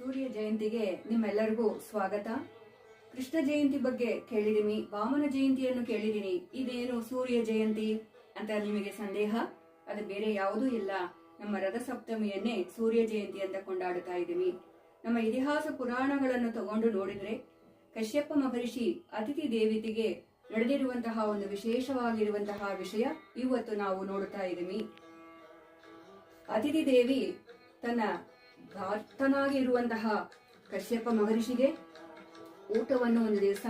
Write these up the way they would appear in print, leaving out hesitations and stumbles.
ಸೂರ್ಯ ಜಯಂತಿಗೆ ನಿಮ್ಮೆಲ್ಲರಿಗೂ ಸ್ವಾಗತ. ಕೃಷ್ಣ ಜಯಂತಿ ಬಗ್ಗೆ ಕೇಳಿದೀನಿ, ವಾಮನ ಜಯಂತಿಯನ್ನು ಕೇಳಿದೀನಿ. ಇದೇನು ಸೂರ್ಯ ಜಯಂತಿ ಅಂತ ನಿಮಗೆ ಸಂದೇಹ? ಅದು ಬೇರೆ ಯಾವುದೂ ಇಲ್ಲ. ನಮ್ಮ ರಥಸಪ್ತಮಿಯನ್ನೇ ಸೂರ್ಯ ಜಯಂತಿ ಅಂತ ಕೊಂಡಾಡುತ್ತಾ ಇದ್ದೀವಿ. ನಮ್ಮ ಇತಿಹಾಸ ಪುರಾಣಗಳನ್ನು ತಗೊಂಡು ನೋಡಿದ್ರೆ ಕಶ್ಯಪ ಮಹರ್ಷಿ ಅತಿಥಿ ದೇವತೆಗೆ ನಡೆದಿರುವಂತಹ ಒಂದು ವಿಶೇಷವಾಗಿರುವಂತಹ ವಿಷಯ ಇವತ್ತು ನಾವು ನೋಡುತ್ತಾ ಇದ್ದೀವಿ. ಅತಿಥಿ ದೇವಿ ತನ್ನ ಭಕ್ತನಾಗಿರುವಂತಹ ಕಶ್ಯಪ ಮಹರ್ಷಿಗೆ ಊಟವನ್ನು ಒಂದು ದಿವಸ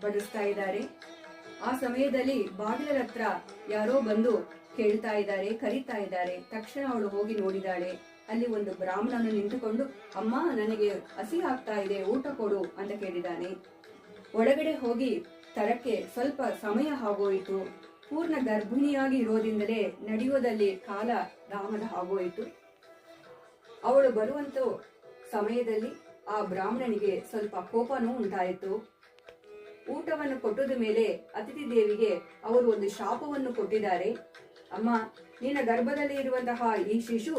ಬಡಿಸ್ತಾ ಇದ್ದಾರೆ. ಆ ಸಮಯದಲ್ಲಿ ಬಾಗಿಲ ಹತ್ರ ಯಾರೋ ಬಂದು ಕೇಳ್ತಾ ಇದ್ದಾರೆ, ಕರೀತಾ ಇದ್ದಾರೆ. ತಕ್ಷಣ ಅವಳು ಹೋಗಿ ನೋಡಿದಾಳೆ. ಅಲ್ಲಿ ಒಂದು ಬ್ರಾಹ್ಮಣನು ನಿಂತುಕೊಂಡು, ಅಮ್ಮ ನನಗೆ ಹಸಿ ಆಗ್ತಾ ಇದೆ, ಊಟ ಕೊಡು ಅಂತ ಕೇಳಿದಾನೆ. ಒಳಗಡೆ ಹೋಗಿ ತರಕ್ಕೆ ಸ್ವಲ್ಪ ಸಮಯ ಆಗೋಯಿತು. ಪೂರ್ಣ ಗರ್ಭಿಣಿಯಾಗಿ ಇರೋದ್ರಿಂದಲೇ ನಡೆಯುವುದಲ್ಲಿ ಕಾಲ ದಾಮದ ಆಗೋಯಿತು. ಅವಳು ಬರುವಂತ ಸಮಯದಲ್ಲಿ ಆ ಬ್ರಾಹ್ಮಣನಿಗೆ ಸ್ವಲ್ಪ ಕೋಪನೂ ಉಂಟಾಯಿತು. ಊಟವನ್ನು ಕೊಟ್ಟದ ಮೇಲೆ ಅತಿಥಿ ದೇವಿಗೆ ಅವರು ಒಂದು ಶಾಪವನ್ನು ಕೊಟ್ಟಿದ್ದಾರೆ. ಅಮ್ಮ, ನಿನ್ನ ಗರ್ಭದಲ್ಲಿ ಇರುವಂತಹ ಈ ಶಿಶು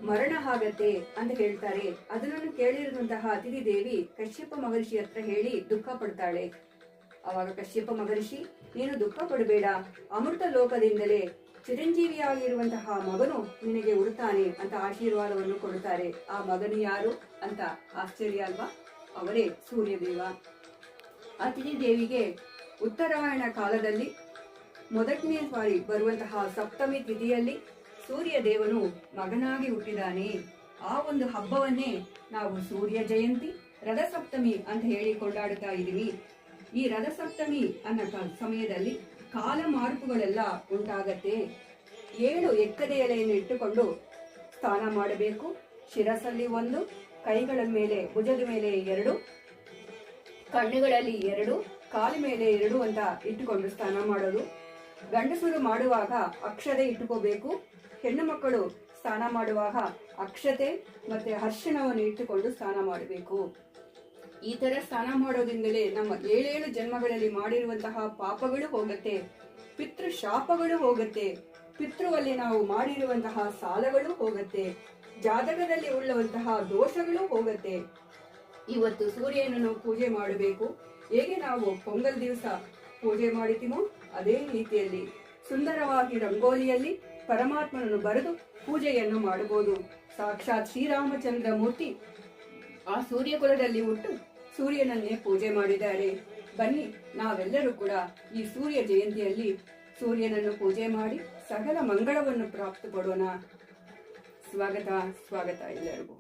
ಮರಣ ಆಗತ್ತೆ ಅಂತ ಹೇಳ್ತಾರೆ. ಅದನ್ನು ಕೇಳಿರುವಂತಹ ಅತಿಥಿ ದೇವಿ ಕಶ್ಯಪ ಮಹರ್ಷಿ ಹತ್ರ ಹೇಳಿ ದುಃಖ ಪಡ್ತಾಳೆ. ಅವಾಗ ಕಶ್ಯಪ ಮಹರ್ಷಿ, ನೀನು ದುಃಖ ಪಡಬೇಡ, ಅಮೃತ ಲೋಕದಿಂದಲೇ ಚಿರಂಜೀವಿಯಾಗಿರುವಂತಹ ಮಗನು ನಿನಗೆ ಉಡ್ತಾನೆ ಅಂತ ಆಶೀರ್ವಾದವನ್ನು ಕೊಡುತ್ತಾರೆ. ಆ ಮಗನು ಯಾರು ಅಂತ ಆಶ್ಚರ್ಯ ಅಲ್ವಾ? ಅವರೇ ಸೂರ್ಯದೇವ. ಅತಿಥಿ ದೇವಿಗೆ ಉತ್ತರಾಯಣ ಕಾಲದಲ್ಲಿ ಮೊದಲನೇ ಬಾರಿ ಬರುವಂತಹ ಸಪ್ತಮಿ ತಿಥಿಯಲ್ಲಿ ಸೂರ್ಯ ದೇವನು ಮಗನಾಗಿ ಹುಟ್ಟಿದಾನೆ. ಆ ಒಂದು ಹಬ್ಬವನ್ನೇ ನಾವು ಸೂರ್ಯ ಜಯಂತಿ, ರಥಸಪ್ತಮಿ ಅಂತ ಹೇಳಿ ಕೊಂಡಾಡುತ್ತಾ ಇದೀವಿ. ಈ ರಥಸಪ್ತಮಿ ಅನ್ನೋ ಸಮಯದಲ್ಲಿ ಕಾಲ ಮಾರ್ಪುಗಳೆಲ್ಲ ಉಂಟಾಗತ್ತೆ. 7 ಎಕ್ಕದ ಎಲೆಯನ್ನು ಇಟ್ಟುಕೊಂಡು ಸ್ನಾನ ಮಾಡಬೇಕು. ಶಿರಸಲ್ಲಿ 1, ಕೈಗಳ ಮೇಲೆ, ಭುಜದ ಮೇಲೆ 2, ಕಣ್ಣುಗಳಲ್ಲಿ 2, ಕಾಲು ಮೇಲೆ 2 ಅಂತ ಇಟ್ಟುಕೊಂಡು ಸ್ನಾನ ಮಾಡೋದು. ಗಂಡಸರು ಮಾಡುವಾಗ ಅಕ್ಷತೆ ಇಟ್ಟುಕೋಬೇಕು. ಹೆಣ್ಣು ಮಕ್ಕಳು ಸ್ನಾನ ಮಾಡುವಾಗ ಅಕ್ಷತೆ ಮತ್ತೆ ಅರಿಶಿಣವನ್ನು ಇಟ್ಟುಕೊಂಡು ಸ್ನಾನ ಮಾಡಬೇಕು. ಈ ತರ ಸ್ನಾನ ಮಾಡೋದ್ರಿಂದಲೇ ನಮ್ಮ 7 ಜನ್ಮಗಳಲ್ಲಿ ಮಾಡಿರುವಂತಹ ಪಾಪಗಳು ಹೋಗುತ್ತೆ, ಪಿತೃ ಶಾಪಗಳು ಹೋಗುತ್ತೆ, ಪಿತೃವಲ್ಲಿ ನಾವು ಮಾಡಿರುವಂತಹ ಸಾಲಗಳು ಹೋಗುತ್ತೆ, ಜಾತಕದಲ್ಲಿ ಉಳ್ಳುವಂತಹ ದೋಷಗಳು ಹೋಗುತ್ತೆ. ಇವತ್ತು ಸೂರ್ಯನನ್ನು ಪೂಜೆ ಮಾಡಬೇಕು. ಹೇಗೆ ನಾವು ಪೊಂಗಲ್ ದಿವಸ ಪೂಜೆ ಮಾಡಿತೀವೋ ಅದೇ ರೀತಿಯಲ್ಲಿ ಸುಂದರವಾಗಿ ರಂಗೋಲಿಯಲ್ಲಿ ಪರಮಾತ್ಮನನ್ನು ಬರೆದು ಪೂಜೆಯನ್ನು ಮಾಡಬಹುದು. ಸಾಕ್ಷಾತ್ ಶ್ರೀರಾಮಚಂದ್ರ ಮೂರ್ತಿ ಆ ಸೂರ್ಯ ಕುಲದಲ್ಲಿ ಹುಟ್ಟು ಸೂರ್ಯನನ್ನೇ ಪೂಜೆ ಮಾಡಿದ್ದಾರೆ. ಬನ್ನಿ, ನಾವೆಲ್ಲರೂ ಕೂಡ ಈ ಸೂರ್ಯ ಜಯಂತಿಯಲ್ಲಿ ಸೂರ್ಯನನ್ನು ಪೂಜೆ ಮಾಡಿ ಸಕಲ ಮಂಗಳವನ್ನು ಪ್ರಾಪ್ತ ಪಡೋಣ. ಸ್ವಾಗತ ಎಲ್ಲರಿಗೂ.